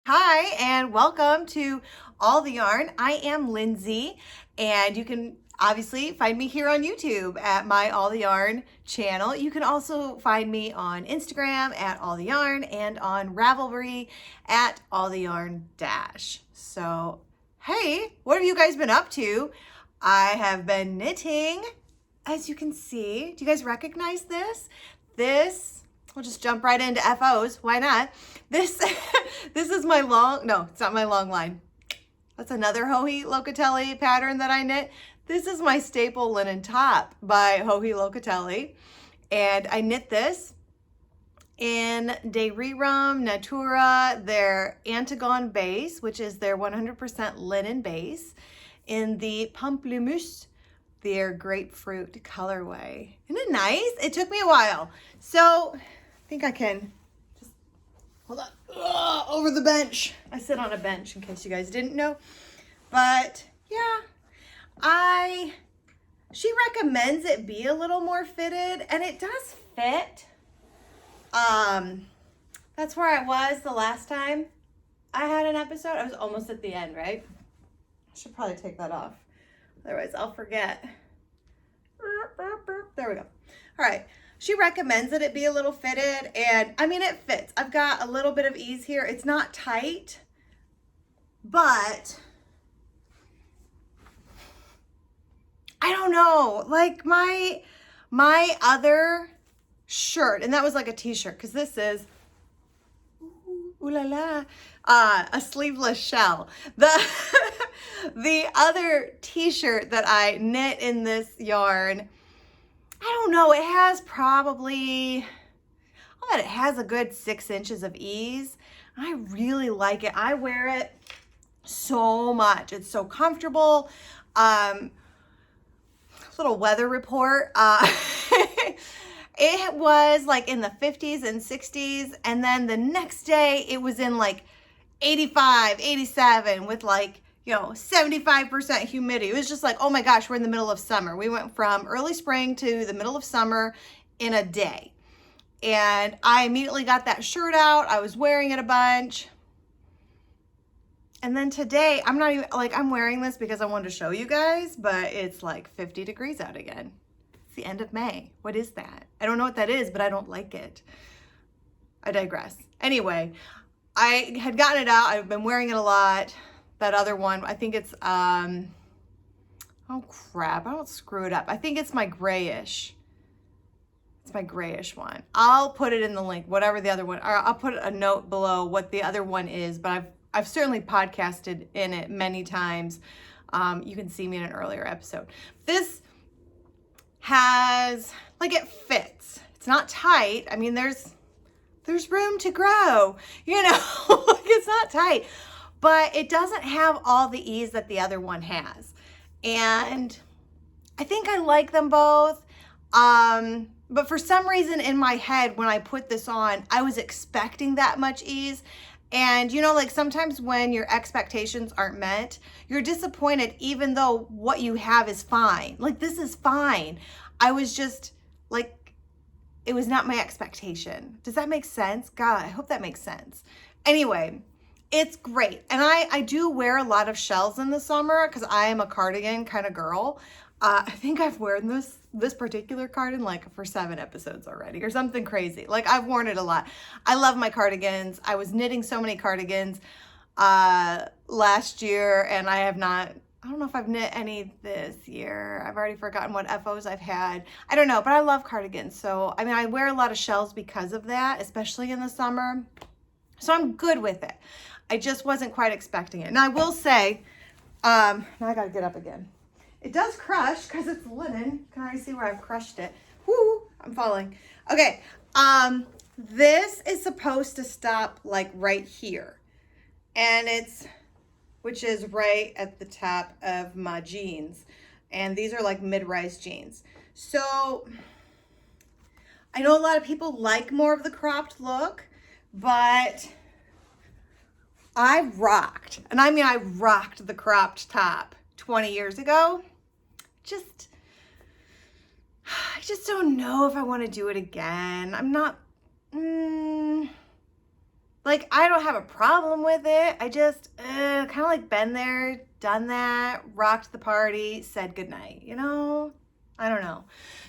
Hi, and welcome to All the Yarn. I am Lindsay, and you can obviously find me here on YouTube at my All the Yarn channel. You can also find me on Instagram at All the Yarn and on Ravelry at All the Yarn Dash. So, hey, what have you guys been up to? I have been knitting, as you can see. Do you guys recognize this? We'll just jump right into FOs. Why not? This is my no, it's not my long line. That's another Joji Locatelli pattern that I knit. This is my staple linen top by Joji Locatelli. And I knit this in de Rerum Natura, their Antigone base, which is their 100% linen base, in the Pamplemousse, their grapefruit colorway. Isn't it nice? It took me a while. So I think I can just hold on. Over the bench. I sit on a bench in case you guys didn't know. But yeah, she recommends it be a little more fitted, and it does fit. That's where I was the last time I had an episode. I was almost at the end, right? I should probably take that off. Otherwise I'll forget. There we go. All right. She recommends that it be a little fitted, and I mean, it fits. I've got a little bit of ease here. It's not tight, but I don't know. Like my other shirt, and that was like a t-shirt, because this is ooh la la, a sleeveless shell. The other t-shirt that I knit in this yarn, I don't know, it has probably, I'll bet it has a good 6 inches of ease. I really like it. I wear it so much. It's so comfortable. Little weather report. It was like in the 50s and 60s, and then the next day it was in like 85, 87 with like, 75% humidity. It was just like, oh my gosh, we're in the middle of summer. We went from early spring to the middle of summer in a day. And I immediately got that shirt out. I was wearing it a bunch. And then today, I'm not even, like, I'm wearing this because I wanted to show you guys, but it's like 50 degrees out again. It's the end of May. What is that? I don't know what that is, but I don't like it. I digress. Anyway, I had gotten it out. I've been wearing it a lot. That other one, I think it's, oh crap, I don't screw it up. I think it's my Greyish. It's my Greyish one. I'll put it in the link, whatever the other one, or I'll put a note below what the other one is, but I've certainly podcasted in it many times. You can see me in an earlier episode. This has, like, it fits. It's not tight. I mean, there's room to grow, like, it's not tight. But it doesn't have all the ease that the other one has. And I think I like them both. But for some reason in my head, when I put this on, I was expecting that much ease. And like sometimes when your expectations aren't met, you're disappointed even though what you have is fine. Like, this is fine. I was just like, it was not my expectation. Does that make sense? God, I hope that makes sense. Anyway, it's great. And I do wear a lot of shells in the summer because I am a cardigan kind of girl. I think I've worn this particular cardigan like for 7 episodes already or something crazy. Like, I've worn it a lot. I love my cardigans. I was knitting so many cardigans last year, and I don't know if I've knit any this year. I've already forgotten what FOs I've had. I don't know, but I love cardigans. So, I mean, I wear a lot of shells because of that, especially in the summer. So I'm good with it. I just wasn't quite expecting it. Now I will say, now I gotta get up again. It does crush because it's linen. Can I see where I've crushed it? Whoo, I'm falling. Okay, this is supposed to stop like right here. And which is right at the top of my jeans. And these are like mid-rise jeans. So I know a lot of people like more of the cropped look, but I rocked, and I mean I rocked the cropped top 20 years ago. I just don't know if I want to do it again. I'm not, like, Like, I don't have a problem with it. I just kind of like been there, done that, rocked the party, said goodnight, you know? I don't know.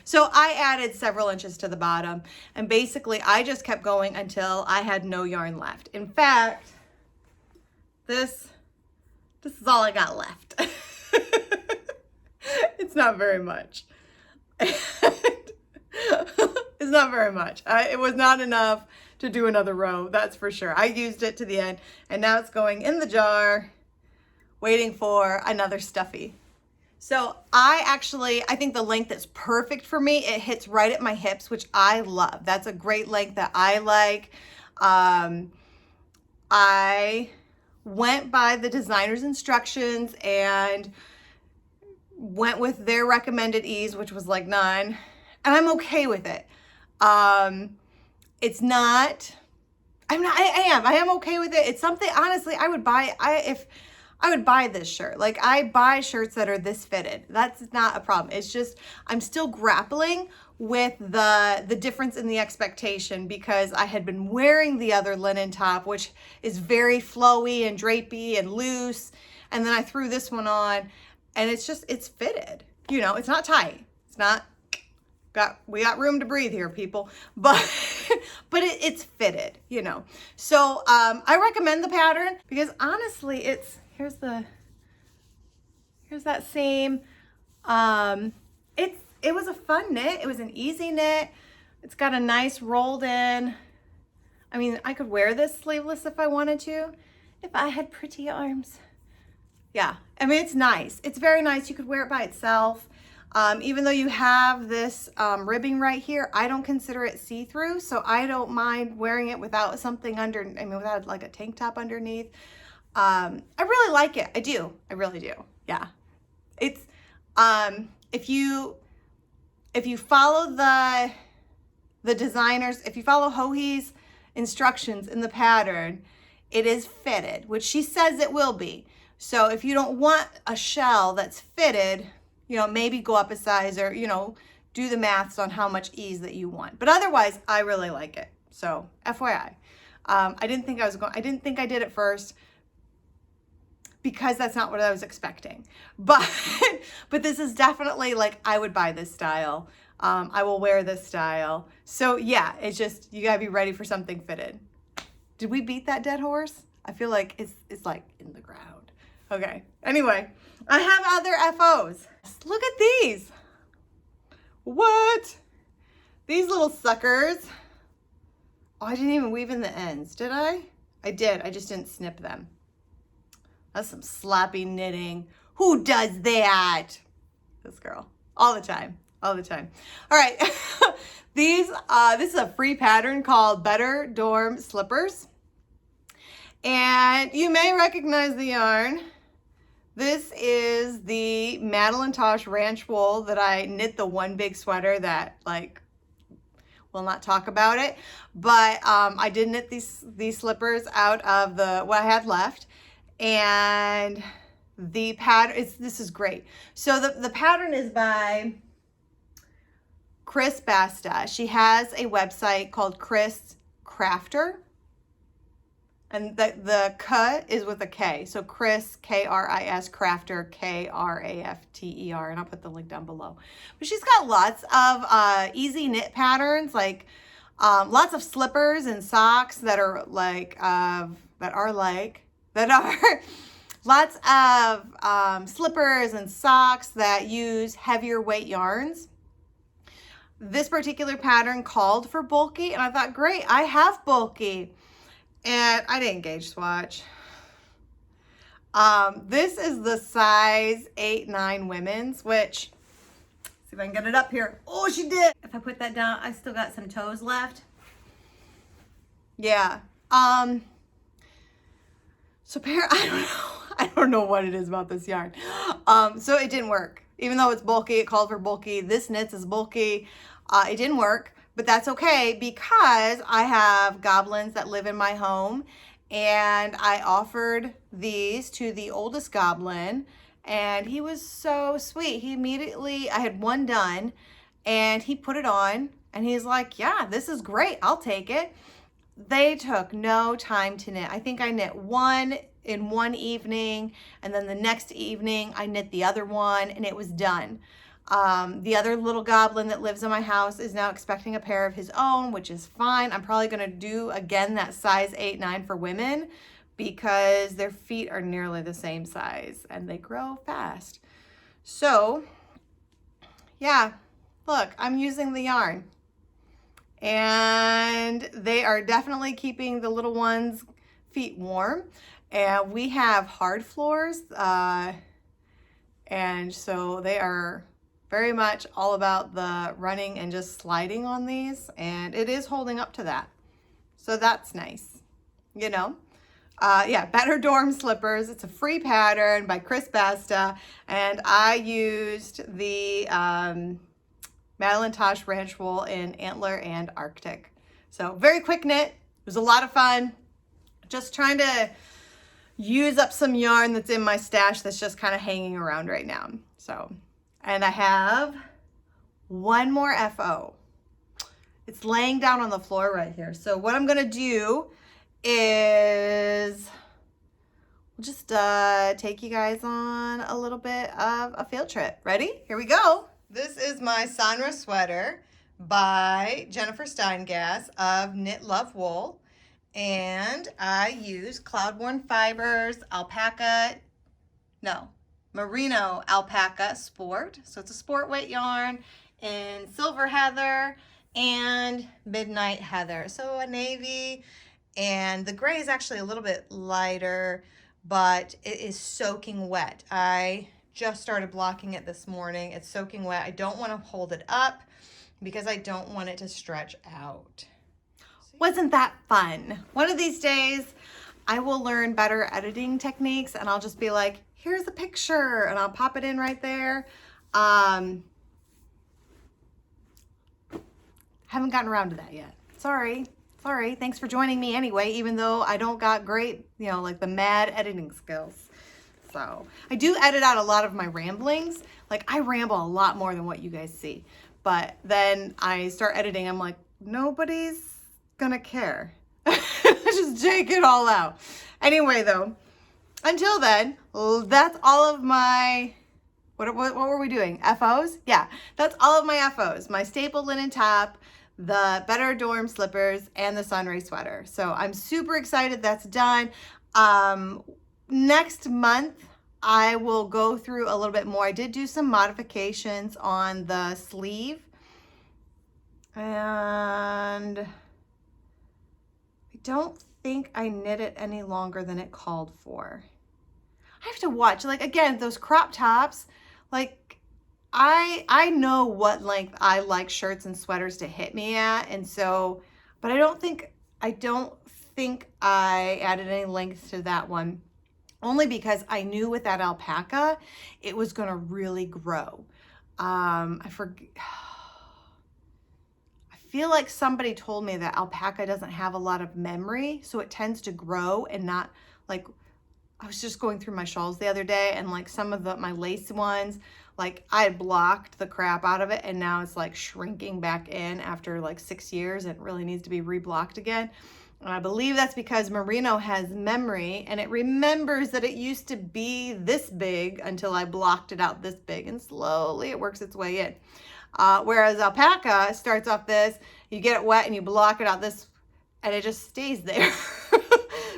So I added several inches to the bottom, and basically I just kept going until I had no yarn left. In fact, this is all I got left. It's not very much. It's not very much. It was not enough to do another row, that's for sure. I used it to the end, and now it's going in the jar, waiting for another stuffy. So I think the length is perfect for me. It hits right at my hips, which I love. That's a great length that I like. I went by the designer's instructions and went with their recommended ease, which was like 9, and I'm okay with it. It's not, I am okay with it. It's something, honestly, I would buy, if I would buy this shirt. Like, I buy shirts that are this fitted. That's not a problem. It's just, I'm still grappling with the difference in the expectation, because I had been wearing the other linen top, which is very flowy and drapey and loose. And then I threw this one on, and it's just, it's fitted. You know, it's not tight. It's not, we got room to breathe here, people, but it's fitted, you know. So I recommend the pattern, because honestly, here's that seam. It was a fun knit. It was an easy knit. It's got a nice rolled in. I mean, I could wear this sleeveless if I wanted to, if I had pretty arms. Yeah, I mean, it's nice. It's very nice. You could wear it by itself. Even though you have this ribbing right here, I don't consider it see-through, so I don't mind wearing it without something under, I mean, without like a tank top underneath. I really like it. I do. I really do. Yeah. It's, if you follow the designers, if you follow Hohi's instructions in the pattern, it is fitted, which she says it will be. So if you don't want a shell that's fitted, you know, maybe go up a size, or, you know, do the maths on how much ease that you want. But otherwise, I really like it. So FYI, I didn't think I did it first, because that's not what I was expecting. But this is definitely like, I would buy this style. I will wear this style. So yeah, it's just, you gotta be ready for something fitted. Did we beat that dead horse? I feel like it's like in the ground. Okay, anyway, I have other FOs. Look at these. What? These little suckers. Oh, I didn't even weave in the ends, did I? I did, I just didn't snip them. That's some sloppy knitting. Who does that? This girl, all the time, all the time. All right, this is a free pattern called Better Dorm Slippers. And you may recognize the yarn. This is the Madelintosh ranch wool that I knit the one big sweater that, like, will not talk about it. But I did knit these slippers out of what I had left. And the pattern this is great. So the pattern is by Kris Basta. She has a website called Kris Crafter, and the cut is with a K. So Kris, K-R-I-S, Crafter, K-R-A-F-T-E-R, and I'll put the link down below. But she's got lots of easy knit patterns, like lots of slippers and socks that are lots of slippers and socks that use heavier weight yarns. This particular pattern called for bulky, and I thought, great, I have bulky. And I didn't gauge swatch. This is the size 8-9 women's, which, see if I can get it up here. Oh, she did. If I put that down, I still got some toes left. Yeah. So I don't know what it is about this yarn. So it didn't work. Even though it's bulky, it called for bulky. This knits is bulky. It didn't work, but that's okay, because I have goblins that live in my home, and I offered these to the oldest goblin, and he was so sweet. He immediately, I had one done, and he put it on, and he's like, yeah, this is great. I'll take it. they took no time to knit. I think I knit one in one evening, and then the next evening I knit the other one, and it was done. The other little goblin that lives in my house is now expecting a pair of his own, which is fine. I'm probably going to do again that size 8-9 for women because their feet are nearly the same size and they grow fast. So yeah, look, I'm using the yarn and they are definitely keeping the little ones' feet warm. And we have hard floors, and so they are very much all about the running and just sliding on these, and it is holding up to that. So that's nice, you know. Yeah, Better Dorm Slippers. It's a free pattern by Kris Basta, and I used the Madelintosh ranch wool in Antler and Arctic. So very quick knit. It was a lot of fun. Just trying to use up some yarn that's in my stash that's just kind of hanging around right now. So, and I have one more FO. It's laying down on the floor right here. So what I'm gonna do is we'll just take you guys on a little bit of a field trip. Ready? Here we go. This is my Sonra Sweater by Jennifer Steingass of Knit Love Wool. And I use Cloudborn fibers, Merino Alpaca Sport. So it's a sport weight yarn in Silver Heather and Midnight Heather. So a navy, and the gray is actually a little bit lighter, but it is soaking wet. I just started blocking it this morning. It's soaking wet. I don't want to hold it up because I don't want it to stretch out. Wasn't that fun? One of these days, I will learn better editing techniques and I'll just be like, here's a picture, and I'll pop it in right there. Haven't gotten around to that yet. Sorry. Thanks for joining me anyway, even though I don't got great, you know, like the mad editing skills. So I do edit out a lot of my ramblings. Like I ramble a lot more than what you guys see. But then I start editing, I'm like, nobody's gonna care. Just take it all out. Anyway, though, until then, that's all of my, what were we doing? FOs? Yeah, that's all of my FOs. My staple linen top, the Better Dorm Slippers, and the Sonrae sweater. So I'm super excited that's done. Next month, I will go through a little bit more. I did do some modifications on the sleeve. And I don't think I knit it any longer than it called for. I have to watch, like, again, those crop tops, like, I know what length I like shirts and sweaters to hit me at, and so, but I don't think I added any length to that one, only because I knew with that alpaca, it was gonna really grow. I feel like somebody told me that alpaca doesn't have a lot of memory, so it tends to grow and not, like, I was just going through my shawls the other day, and like some of my lace ones, like I had blocked the crap out of it, and now it's like shrinking back in after like 6 years. It really needs to be reblocked again. And I believe that's because Merino has memory, and it remembers that it used to be this big until I blocked it out this big, and slowly it works its way in. Whereas alpaca starts off this, you get it wet and you block it out this, and it just stays there.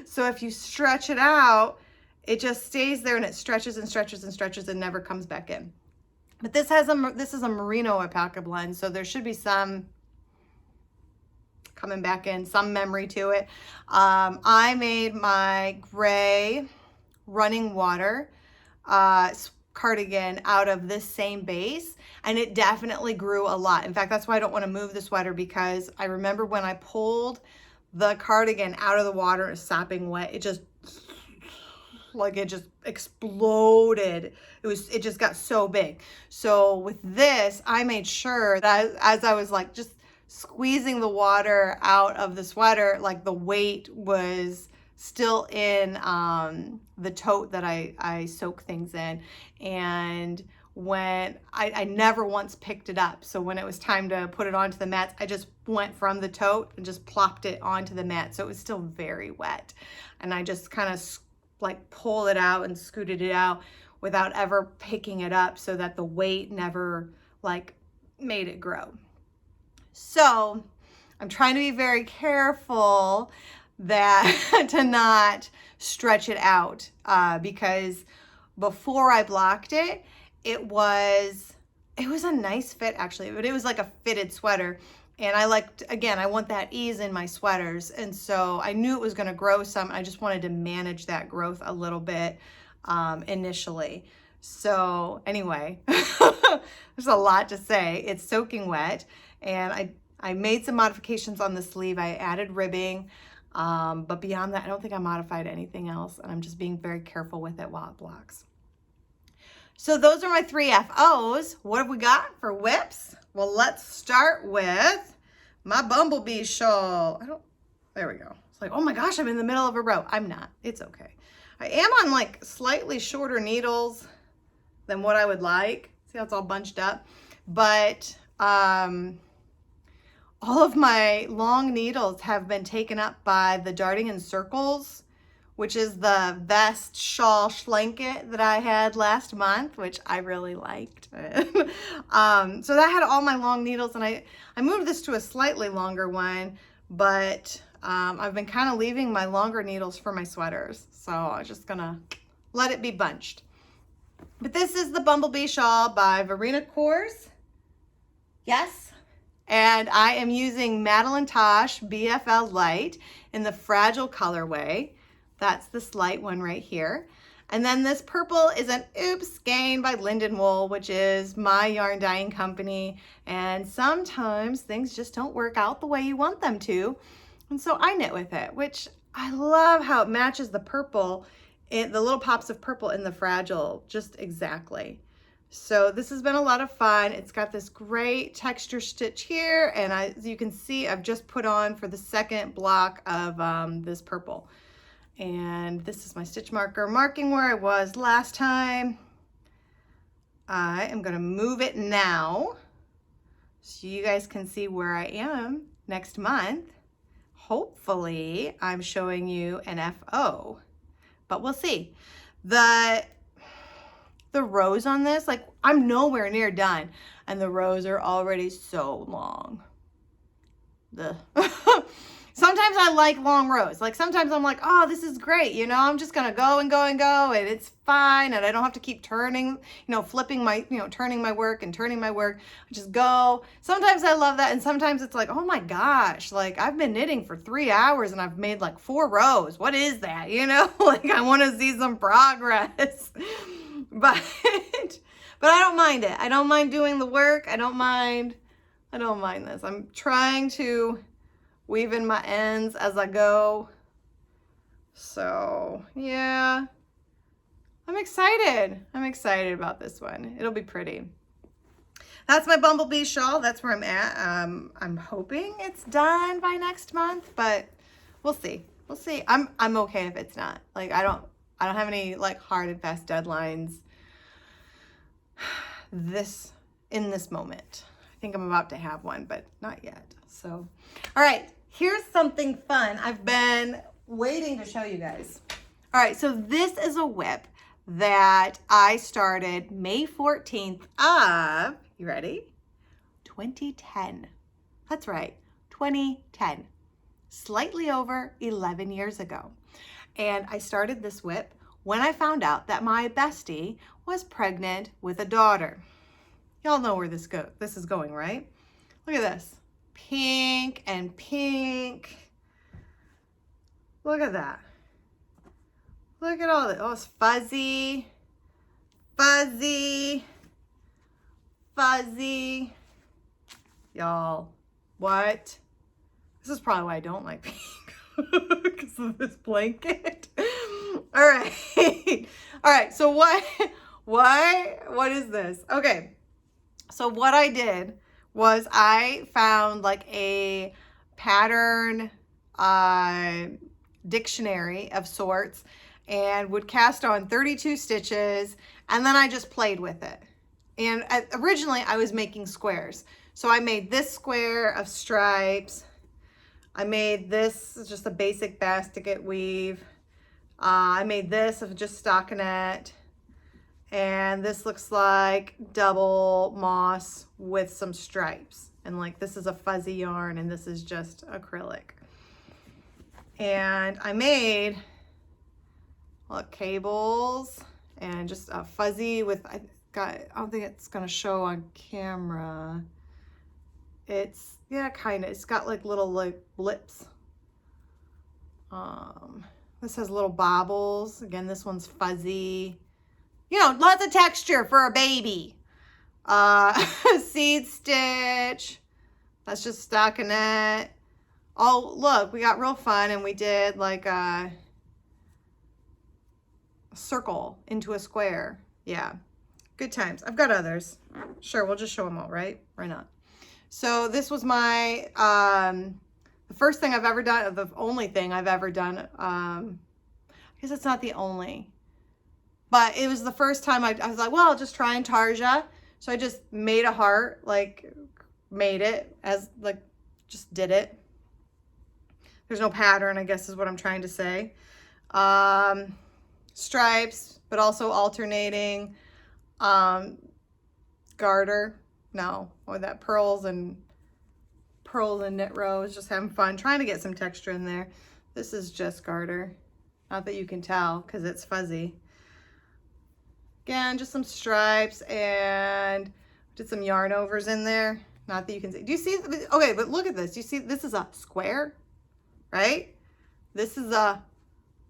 So if you stretch it out, it just stays there, and it stretches and stretches and stretches and never comes back in. But this is a Merino alpaca blend, so there should be some coming back in, some memory to it. I made my gray running water cardigan out of this same base, and it definitely grew a lot. In fact, that's why I don't want to move the sweater, because I remember when I pulled the cardigan out of the water, it was sopping wet, it just exploded. It just got so big. So with this, I made sure that as I was like just squeezing the water out of the sweater, like the weight was still in the tote that I soak things in. And when I never once picked it up. So when it was time to put it onto the mats, I just went from the tote and just plopped it onto the mat. So it was still very wet. And I just kind of like pulled it out and scooted it out without ever picking it up so that the weight never like made it grow. So I'm trying to be very careful that to not stretch it out because before I blocked it, it was a nice fit actually, but it was like a fitted sweater. And I liked, again, I want that ease in my sweaters. And so I knew it was going to grow some. I just wanted to manage that growth a little bit initially. So anyway, there's a lot to say. It's soaking wet. And I made some modifications on the sleeve. I added ribbing. But beyond that, I don't think I modified anything else. And I'm just being very careful with it while it blocks. So those are my 3 FOs. What have we got for WIPS? Well, let's start with my Bumblebee Shawl. There we go. It's like, oh my gosh, I'm in the middle of a row. I'm not. It's okay. I am on like slightly shorter needles than what I would like. See how it's all bunched up? But all of my long needles have been taken up by the Darting in Circles, which is the vest shawl blanket that I had last month, which I really liked. So that had all my long needles, and I moved this to a slightly longer one, but I've been kind of leaving my longer needles for my sweaters. So I'm just gonna let it be bunched. But this is the Bumblebee Shawl by Verena Cohrs. Yes. And I am using Madelintosh BFL Light in the Fragile colorway. That's this light one right here. And then this purple is an Oops Skein by LindenWool, which is my yarn dyeing company. And sometimes things just don't work out the way you want them to. And so I knit with it, which I love how it matches the purple, the little pops of purple in the Fragile, just exactly. So this has been a lot of fun. It's got this great texture stitch here. And as you can see, I've just put on for the second block of this purple. And this is my stitch marker marking where I was last time. I am going to move it now so you guys can see where I am next month. Hopefully I'm showing you an FO, but we'll see. The rows on this, like I'm nowhere near done, and the rows are already so long. Sometimes I like long rows. Like sometimes I'm like, oh, this is great. You know, I'm just going to go and go and go and it's fine. And I don't have to keep turning, flipping my, turning my work and turning my work. I just go. Sometimes I love that. And sometimes it's like, oh my gosh, like I've been knitting for 3 hours and I've made like 4 rows. What is that? Like I want to see some progress. But I don't mind it. I don't mind doing the work. I don't mind this. I'm trying to weave in my ends as I go. So yeah, I'm excited. I'm excited about this one. It'll be pretty. That's my Bumblebee Shawl. That's where I'm at. I'm hoping it's done by next month, but we'll see. We'll see. I'm okay if it's not. Like I don't have any like hard and fast deadlines in this moment. I think I'm about to have one, but not yet. So, all right, here's something fun I've been waiting to show you guys. All right, so this is a WIP that I started May 14th of, you ready? 2010. That's right, 2010. Slightly over 11 years ago. And I started this WIP when I found out that my bestie was pregnant with a daughter. Y'all know where this is going, right? Look at this. Pink and pink. Look at that. Look at all that. Oh, it's fuzzy, fuzzy, fuzzy. Y'all, what? This is probably why I don't like pink, because of this blanket. All right. All right, so what is this? Okay, so what I did was I found like a pattern dictionary of sorts and would cast on 32 stitches, and then I just played with it. And originally I was making squares. So I made this square of stripes. I made this just a basic basket weave. I made this of just stockinette. And this looks like double moss with some stripes. And like this is a fuzzy yarn and this is just acrylic. And I made cables and just a fuzzy with, I don't think it's gonna show on camera. It's, yeah, kind of, it's got like little like blips. This has little bobbles. Again, this one's fuzzy. You know, lots of texture for a baby. Seed stitch. That's just stockinette. Oh, look, we got real fun and we did like a circle into a square. Yeah, good times. I've got others. Sure, we'll just show them all, right? Why not? So this was my, the first thing I've ever done, the only thing I've ever done. I guess it's not the only. But it was the first time I was like, well, I'll just try Intarsia. So I just made a heart, like made it as like, just did it. There's no pattern, I guess is what I'm trying to say. Stripes, but also alternating. Garter, no, or that pearls and knit rows, just having fun, trying to get some texture in there. This is just garter. Not that you can tell because it's fuzzy. Again, just some stripes and did some yarn overs in there. Not that you can see. Do you see? Okay, but look at this. You see, this is a square, right? This is a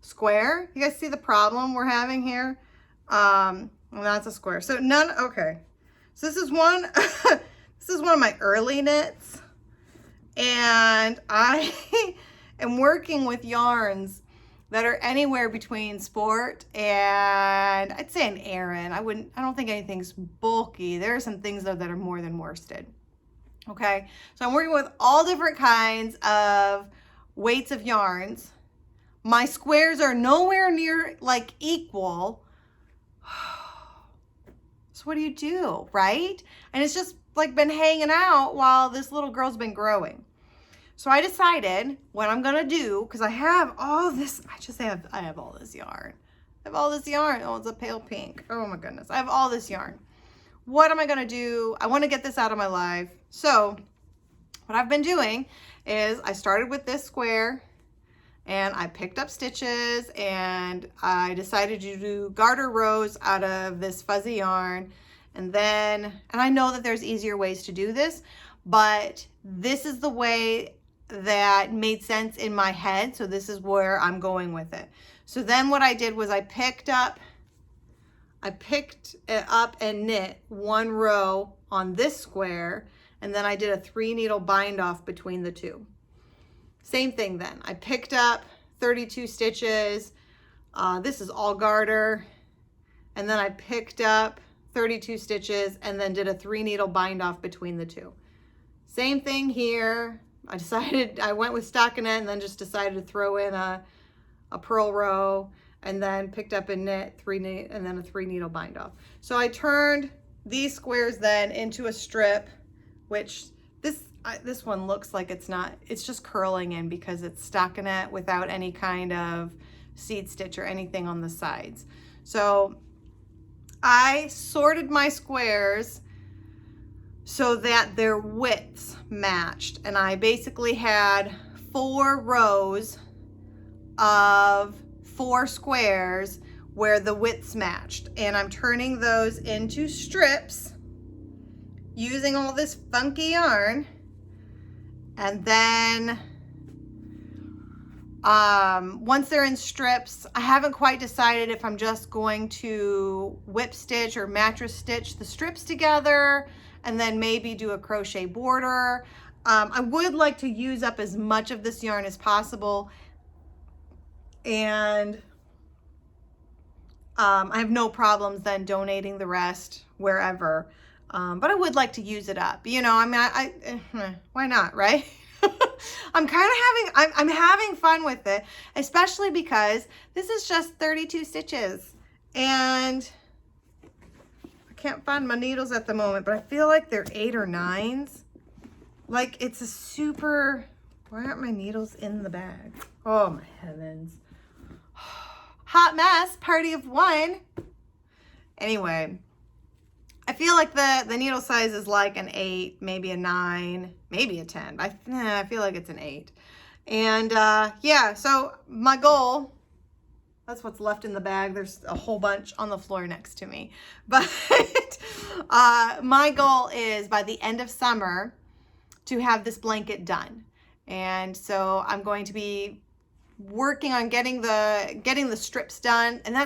square. You guys see the problem we're having here? Well, that's a square. So none. Okay. So this is one. This is one of my early knits, and I am working with yarns that are anywhere between sport and I'd say an Aran. I don't think anything's bulky. There are some things though that are more than worsted. Okay, so I'm working with all different kinds of weights of yarns. My squares are nowhere near like equal. So what do, right? And it's just like been hanging out while this little girl's been growing. So I decided what I'm gonna do, because I have all this, I have all this yarn. I have all this yarn. Oh, it's a pale pink. Oh my goodness. I have all this yarn. What am I gonna do? I wanna get this out of my life. So what I've been doing is I started with this square and I picked up stitches and I decided to do garter rows out of this fuzzy yarn. And I know that there's easier ways to do this, but this is the way that made sense in my head. So this is where I'm going with it. So then what I did was I picked it up and knit one row on this square, and then I did a 3 needle bind off between the two. Same thing then. I picked up 32 stitches. This is all garter. And then I picked up 32 stitches and then did a 3 needle bind off between the two. Same thing here. I went with stockinette and then just decided to throw in a purl row and then picked up and knit and then a 3 needle bind off. So I turned these squares then into a strip, which this one looks like it's just curling in because it's stockinette without any kind of seed stitch or anything on the sides. So I sorted my squares so that their widths matched. And I basically had 4 rows of 4 squares where the widths matched. And I'm turning those into strips using all this funky yarn. And then once they're in strips, I haven't quite decided if I'm just going to whip stitch or mattress stitch the strips together and then maybe do a crochet border. I would like to use up as much of this yarn as possible, and I have no problems then donating the rest wherever, but I would like to use it up. You know, I mean, why not, right? I'm having fun with it, especially because this is just 32 stitches, and I can't find my needles at the moment, but I feel like they're 8 or 9s. Like it's a super, why aren't my needles in the bag? Oh my heavens. Hot mess, party of one. Anyway, I feel like the needle size is like an 8, maybe a 9, maybe a 10. I feel like it's an 8. And yeah, so my goal, that's what's left in the bag. There's a whole bunch on the floor next to me. But my goal is by the end of summer to have this blanket done. And so I'm going to be working on getting the strips done. And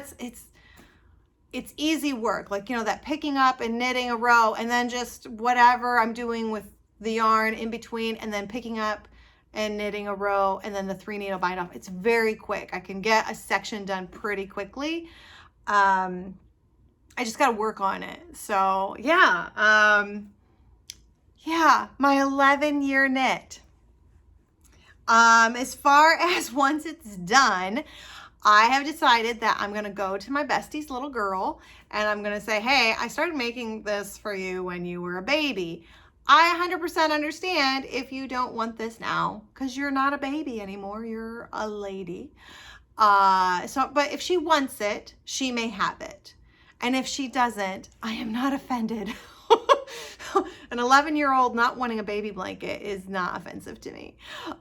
it's easy work. Like, you know, that picking up and knitting a row and then just whatever I'm doing with the yarn in between and then picking up and knitting a row and then the 3 needle bind off. It's very quick. I can get a section done pretty quickly. I just got to work on it. So yeah. Yeah, my 11-year knit. As far as once it's done, I have decided that I'm going to go to my bestie's little girl and I'm going to say, hey, I started making this for you when you were a baby. I 100% understand if you don't want this now because you're not a baby anymore. You're a lady. But if she wants it, she may have it. And if she doesn't, I am not offended. An 11-year-old not wanting a baby blanket is not offensive to me.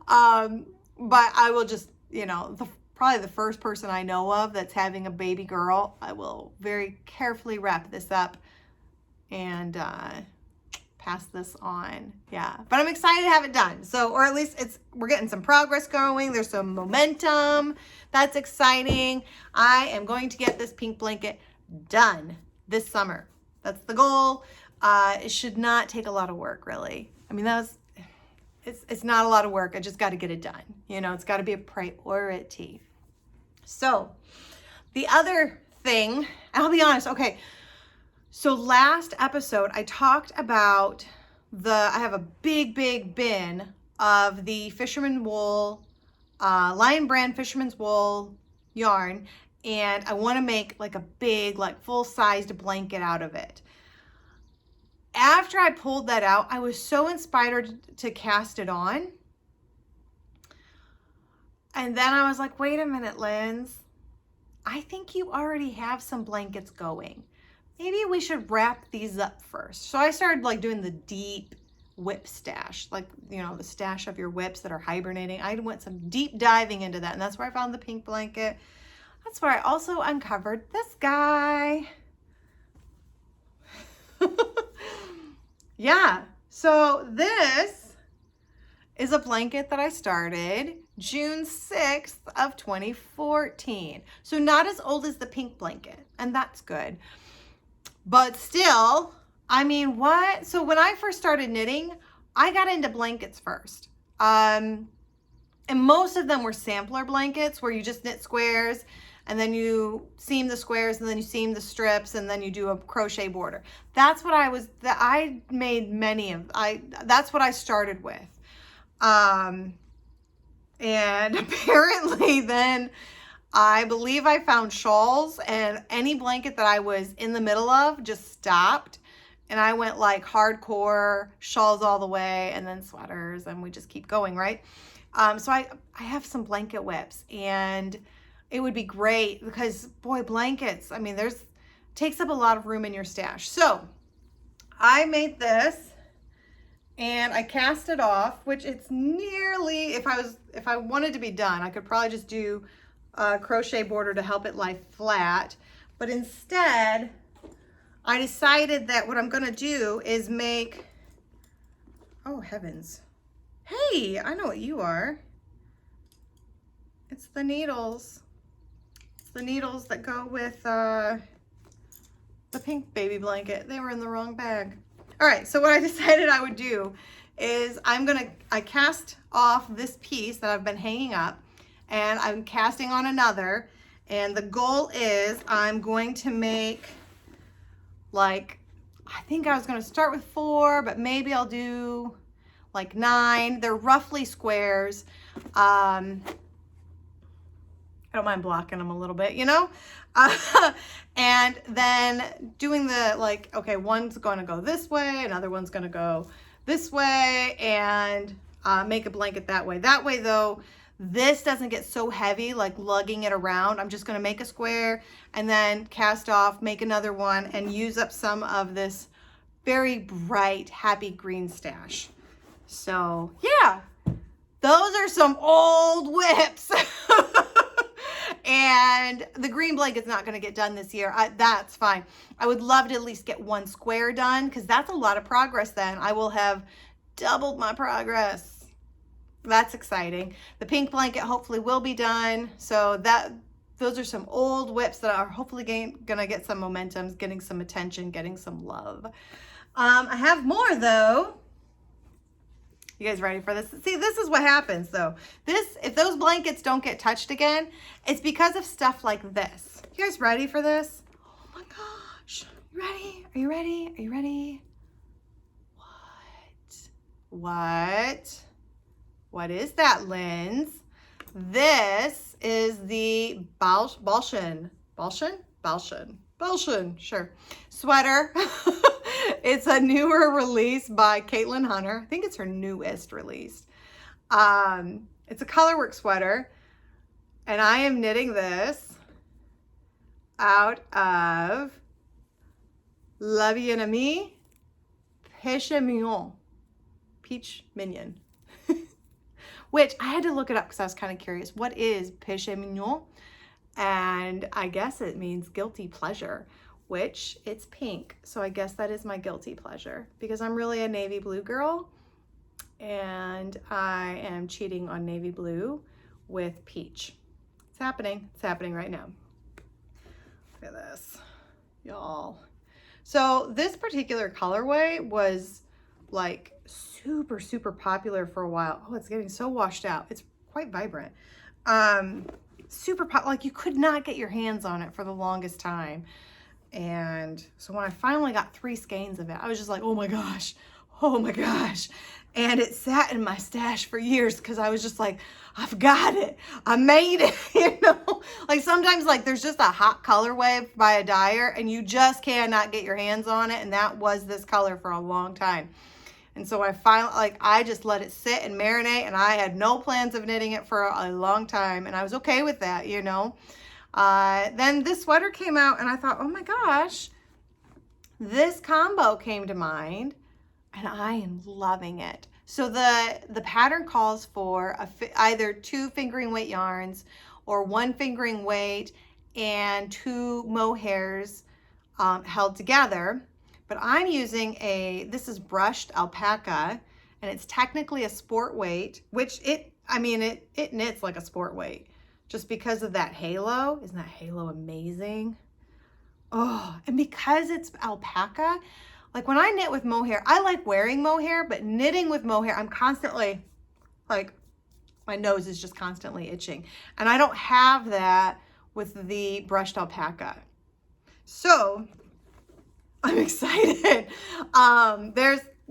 But I will just, you know, probably the first person I know of that's having a baby girl, I will very carefully wrap this up and pass this on. Yeah, but I'm excited to have it done. So, or at least we're getting some progress going. There's some momentum. That's exciting. I am going to get this pink blanket done this summer. That's the goal. It should not take a lot of work, really. I mean, it's not a lot of work. I just got to get it done. You know, it's got to be a priority. So the other thing, and I'll be honest, okay, so last episode I talked about I have a big bin of the Fisherman Wool, Lion brand Fisherman's Wool yarn, and I want to make like a big, like full-sized blanket out of it. After I pulled that out, I was so inspired to cast it on. And then I was like, wait a minute, Linz. I think you already have some blankets going. Maybe we should wrap these up first. So I started like doing the deep WIP stash, like, you know, the stash of your WIPs that are hibernating. I went some deep diving into that, and that's where I found the pink blanket. That's where I also uncovered this guy. Yeah, so this is a blanket that I started June 6th of 2014. So not as old as the pink blanket, and that's good. But still, I mean, what? So when I first started knitting, I got into blankets first. And most of them were sampler blankets where you just knit squares and then you seam the squares and then you seam the strips and then you do a crochet border. That's what I made many of. That's what I started with. And apparently then I believe I found shawls, and any blanket that I was in the middle of just stopped. And I went like hardcore shawls all the way and then sweaters, and we just keep going, right? So I have some blanket WIPs, and it would be great because, boy, blankets, I mean, takes up a lot of room in your stash. So I made this and I cast it off, which it's nearly, if I wanted to be done, I could probably just do a crochet border to help it lie flat. But instead, I decided that what I'm gonna do is make, oh heavens. Hey, I know what you are. It's the needles. It's the needles that go with the pink baby blanket. They were in the wrong bag. All right, so what I decided I would do is I cast off this piece that I've been hanging up, and I'm casting on another, and the goal is I'm going to make, like, I think I was gonna start with 4, but maybe I'll do like 9. They're roughly squares. I don't mind blocking them a little bit, you know? And then doing the like, okay, one's gonna go this way, another one's gonna go this way, and make a blanket that way. That way though, this doesn't get so heavy, like lugging it around. I'm just gonna make a square and then cast off, make another one, and use up some of this very bright, happy green stash. So yeah, those are some old WIPS. And the green blanket's not going to get done this year. That's fine. I would love to at least get one square done, because that's a lot of progress then. I will have doubled my progress. That's exciting. The pink blanket hopefully will be done. So those are some old WIPS that are hopefully going to get some momentum, getting some attention, getting some love. I have more though. You guys ready for this? See, this is what happens though. If those blankets don't get touched again, it's because of stuff like this. You guys ready for this? Oh my gosh. You ready? Are you ready? Are you ready? What is that, Linz? This is the Balshan, sure, sweater. It's a newer release by Caitlin Hunter. I think it's her newest release. It's a colorwork sweater, and I am knitting this out of La Vie Peach Mignon. Which I had to look it up because I was kind of curious. What is péché mignon? And I guess it means guilty pleasure, which it's pink. So I guess that is my guilty pleasure because I'm really a navy blue girl and I am cheating on navy blue with peach. It's happening. It's happening right now. Look at this, y'all. So this particular colorway was like super popular for a while. Oh, it's getting so washed out. It's quite vibrant. Like you could not get your hands on it for the longest time. And so when I finally got 3 skeins of it, I was just like, oh my gosh. And it sat in my stash for years because I was just like, I've got it. I made it, you know? Like sometimes like there's just a hot colorway by a dyer and you just cannot get your hands on it. And that was this color for a long time. And so I finally, I just let it sit and marinate, and I had no plans of knitting it for a long time, and I was okay with that, you know. Then this sweater came out, and I thought, oh my gosh, this combo came to mind, and I am loving it. So the pattern calls for either 2 fingering weight yarns or 1 fingering weight and 2 mohairs held together. But I'm using this is brushed alpaca, and it's technically a sport weight, which it knits like a sport weight just because of that halo. Isn't that halo amazing? Oh, and because it's alpaca, like when I knit with mohair, I like wearing mohair, but knitting with mohair, I'm constantly, like, my nose is just constantly itching. And I don't have that with the brushed alpaca. So I'm excited.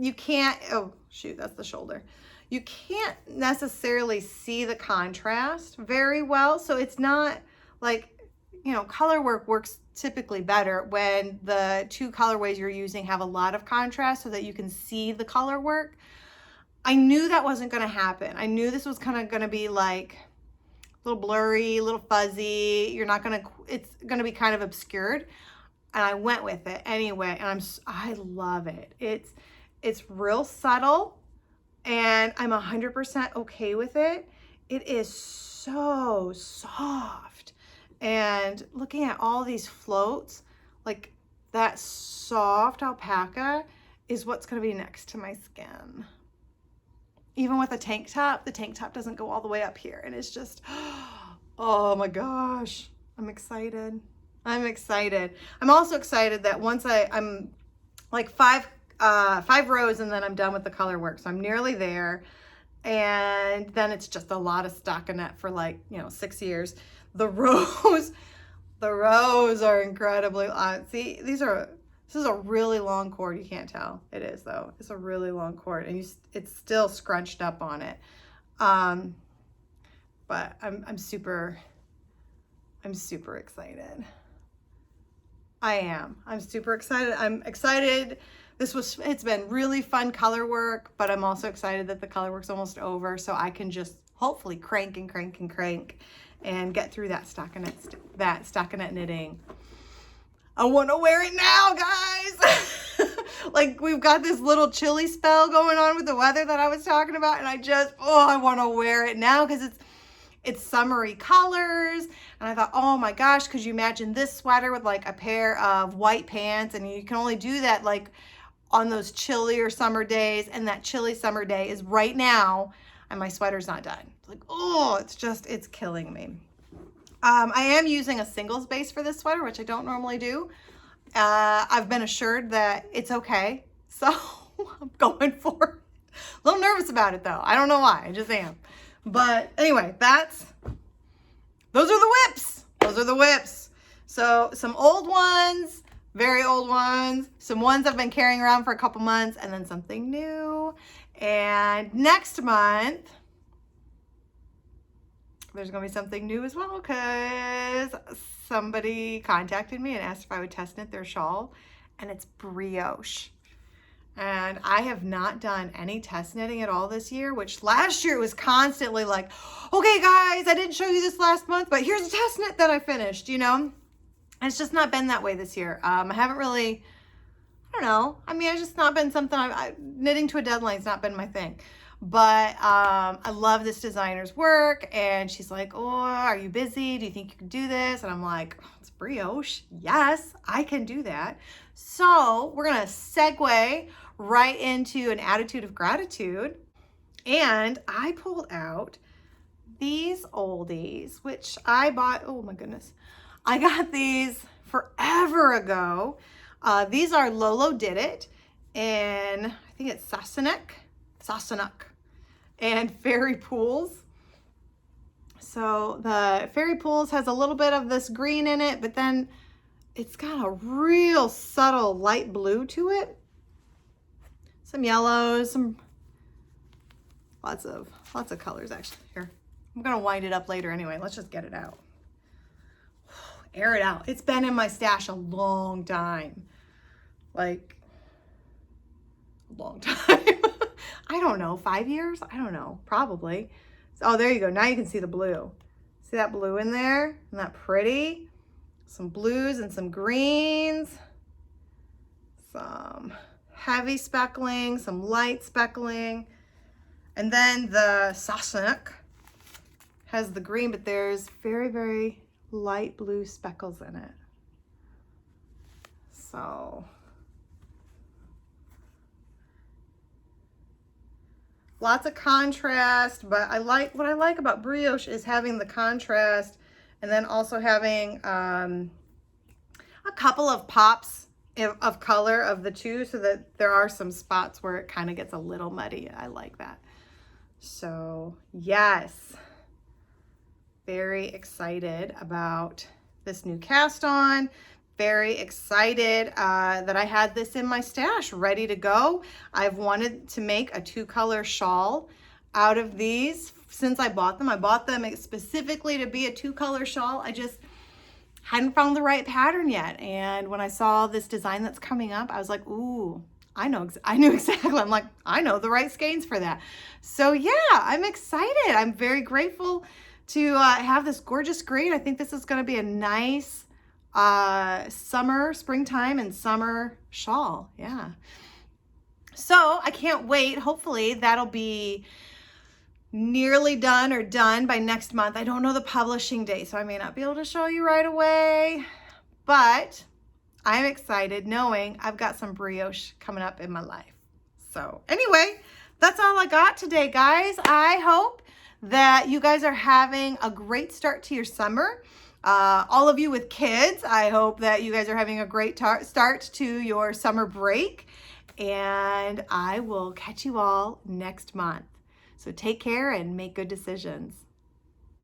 You can't, oh shoot, that's the shoulder. You can't necessarily see the contrast very well. So it's not like, you know, color work works typically better when the 2 colorways you're using have a lot of contrast so that you can see the color work. I knew that wasn't going to happen. I knew this was kind of going to be like a little blurry, a little fuzzy. It's going to be kind of obscured. And I went with it anyway, and I love it. It's real subtle, and I'm 100% okay with it. It is so soft, and looking at all these floats, like that soft alpaca is what's going to be next to my skin. Even with a tank top, the tank top doesn't go all the way up here, and it's just, oh my gosh, I'm excited. I'm excited. I'm also excited that once I'm like 5 rows and then I'm done with the color work. So I'm nearly there. And then it's just a lot of stockinette for 6 years. The rows are incredibly, see, this is a really long cord. You can't tell. It is though. It's a really long cord and it's still scrunched up on it. But I'm super I'm super excited. I am. I'm super excited. I'm excited. It's been really fun color work, but I'm also excited that the color work's almost over, so I can just hopefully crank and crank and crank and get through that stockinette knitting. I want to wear it now, guys. Like, we've got this little chilly spell going on with the weather that I was talking about, and I want to wear it now because it's summery colors. And I thought, oh my gosh, could you imagine this sweater with like a pair of white pants? And you can only do that like on those chillier summer days, and that chilly summer day is right now, and my sweater's not done. It's like, oh, it's killing me. I am using a singles base for this sweater, which I don't normally do. I've been assured that it's okay, so I'm going for it. A little nervous about it though. I don't know why, I just am. But anyway, those are the WIPS. Those are the WIPS. So some old ones, very old ones, some ones I've been carrying around for a couple months, and then something new. And next month, there's gonna be something new as well, because somebody contacted me and asked if I would test knit their shawl, and it's brioche. And I have not done any test knitting at all this year, which last year it was constantly like, okay guys, I didn't show you this last month, but here's a test knit that I finished, you know? And it's just not been that way this year. I haven't really, I don't know. I mean, it's just not been something, knitting to a deadline's not been my thing. But I love this designer's work, and she's like, oh, are you busy? Do you think you can do this? And I'm like, oh, it's brioche. Yes, I can do that. So we're gonna segue right into an attitude of gratitude. And I pulled out these oldies, which I bought, oh my goodness. I got these forever ago. These are Lolo Did It in, I think it's Sassenach and Fairy Pools. So the Fairy Pools has a little bit of this green in it, but then it's got a real subtle light blue to it. Some yellows, lots of colors actually. Here, I'm gonna wind it up later anyway. Let's just get it out. Air it out. It's been in my stash a long time. Like, a long time. I don't know, 5 years? I don't know, probably. Oh, there you go. Now you can see the blue. See that blue in there? Isn't that pretty? Some blues and some greens. Some heavy speckling, some light speckling. And then the Sassenach has the green, but there's very, very light blue speckles in it. So lots of contrast, but what I like about brioche is having the contrast, and then also having a couple of pops of color of the two, so that there are some spots where it kind of gets a little muddy. I like that. So yes, very excited about this new cast on. Very excited that I had this in my stash ready to go. I've wanted to make a 2-color shawl out of these since I bought them. I bought them specifically to be a 2-color shawl. I just hadn't found the right pattern yet. And when I saw this design that's coming up, I was like, ooh, I knew exactly. I'm like, I know the right skeins for that. So yeah, I'm excited. I'm very grateful to have this gorgeous green. I think this is gonna be a nice springtime and summer shawl. Yeah. So I can't wait. Hopefully that'll be nearly done or done by next month. I don't know the publishing date, so I may not be able to show you right away, but I'm excited knowing I've got some brioche coming up in my life. So anyway, that's all I got today, guys. I hope that you guys are having a great start to your summer. All of you with kids, I hope that you guys are having a great start to your summer break, and I will catch you all next month. So take care and make good decisions.